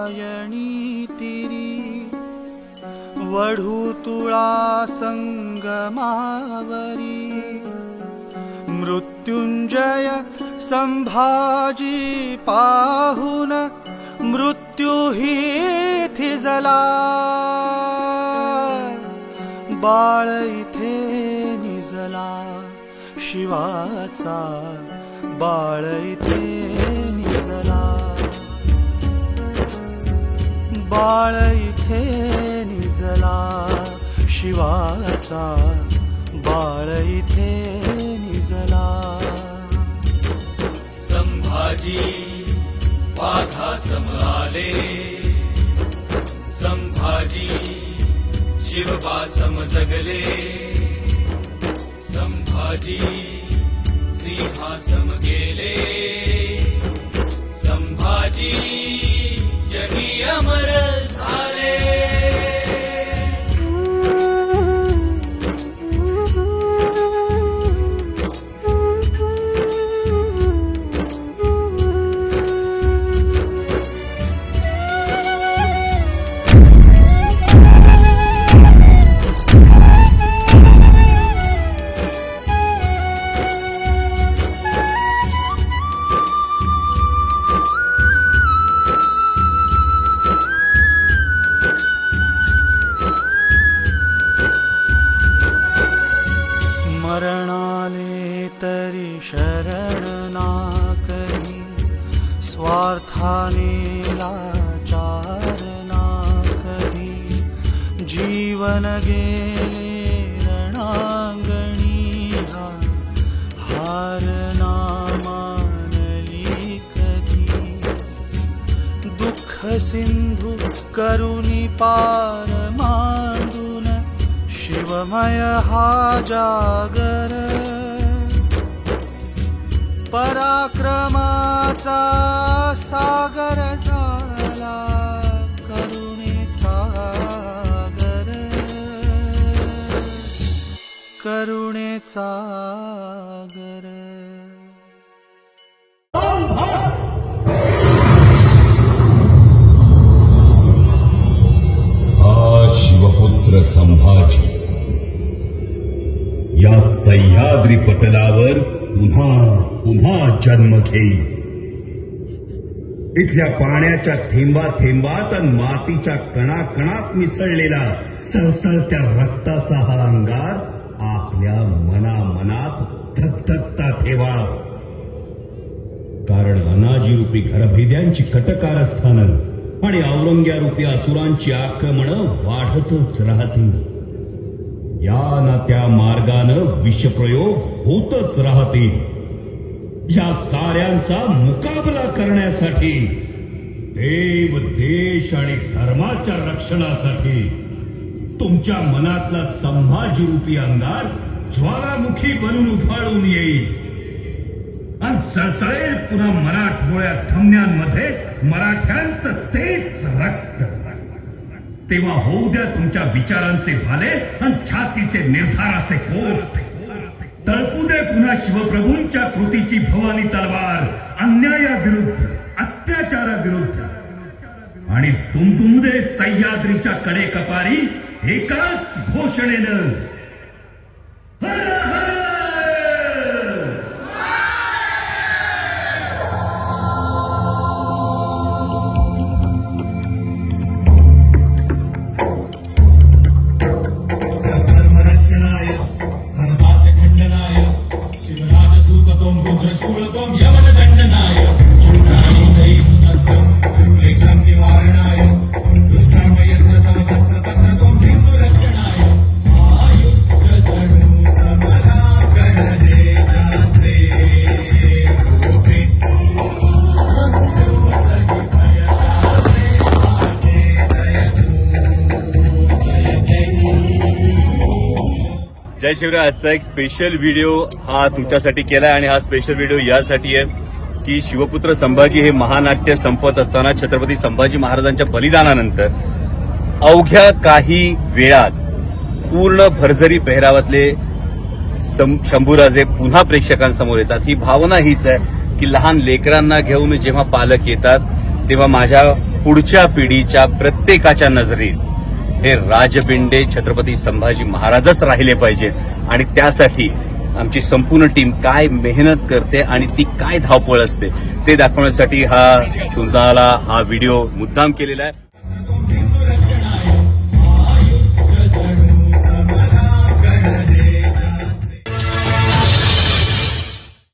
नारायणी तिरी वढू तुळा संगमावरी मृत्युंजय संभाजी पाहून मृत्यू ही थिजला बाळ इथे निजला शिवाचा बाळ इथे निजला बाळ इथे निजला शिवाचा बाळ इथे निजला संभाजी वाघासम आले संभाजी शिवबासम जगले संभाजी सिंहासम गेले संभाजी जगी अमर झाले मरणाले तरी शरण ना करी स्वार्थाने लाचार ना करी जीवन गेले रणांगणी हार ना मानली कधी दुःख सिंधू करुणी पार मांडून शिवमय हा जागर पराक्रमाचा सागर झाला करुणेचा गर करुणेचा गर शिवपुत्र संभाजी या सह्याद्री पटलावर पुन्हा पुन्हा जन्म घेईल. इथल्या पाण्याच्या थेंबा थेंबात आणि मातीच्या कणाकणात मिसळलेला सळसळत्या रक्ताचा हा अंगार आपल्या मनामनात धगधगता ठेवा. कारण अनाजी रूपी घरभेद्यांची कटकारस्थानं आणि औरंग्यारूपी असुरांची आक्रमणं वाढतच राहतील. या ना त्या मार्गानं विषप्रयोग होतच राहतील. या साऱ्यांचा मुकाबला करण्यासाठी देव देश आणि धर्माच्या रक्षणासाठी तुमच्या मनातला संभाजी रूपी अंगार ज्वालामुखी बनून उफाळून येईल आणि सळसळेल पुन्हा मराठमोळ्या धमन्यांमध्ये मराठ्यांचं तेच रक्त. तेव्हा होऊ द्या तुमच्या विचारांचे भाले आणि छातीचे निर्धाराचे कोप. तळपू दे पुन्हा शिवप्रभूंच्या कृतीची भवानी तलवार अन्यायाविरुद्ध अत्याचाराविरुद्ध. आणि तुमतुमू दे सह्याद्रीच्या कडे कपारी एकाच घोषणेनं हर हर. जय शिवराय. आजचा एक स्पेशल व्हिडिओ हा तुमच्यासाठी केलाय आणि हा स्पेशल व्हिडिओ यासाठी आहे की शिवपुत्र संभाजी हे महानाट्य संपत असताना छत्रपती संभाजी महाराजांच्या बलिदानानंतर अवघ्या काही वेळात पूर्ण भरजरी पेहरावातले शंभूराजे पुन्हा प्रेक्षकांसमोर येतात. ही भावना हीच आहे की लहान लेकरांना घेऊन जेव्हा पालक येतात तेव्हा माझ्या पुढच्या पिढीच्या प्रत्येकाच्या नजरेत हे राजपिंडे छत्रपती संभाजी महाराजच राहिले पाहिजेत आणि त्यासाठी आमची संपूर्ण टीम काय मेहनत करते आणि ती काय धावपळ असते ते दाखवण्यासाठी तुम्हाला हा व्हिडिओ मुद्दाम केलेला आहे.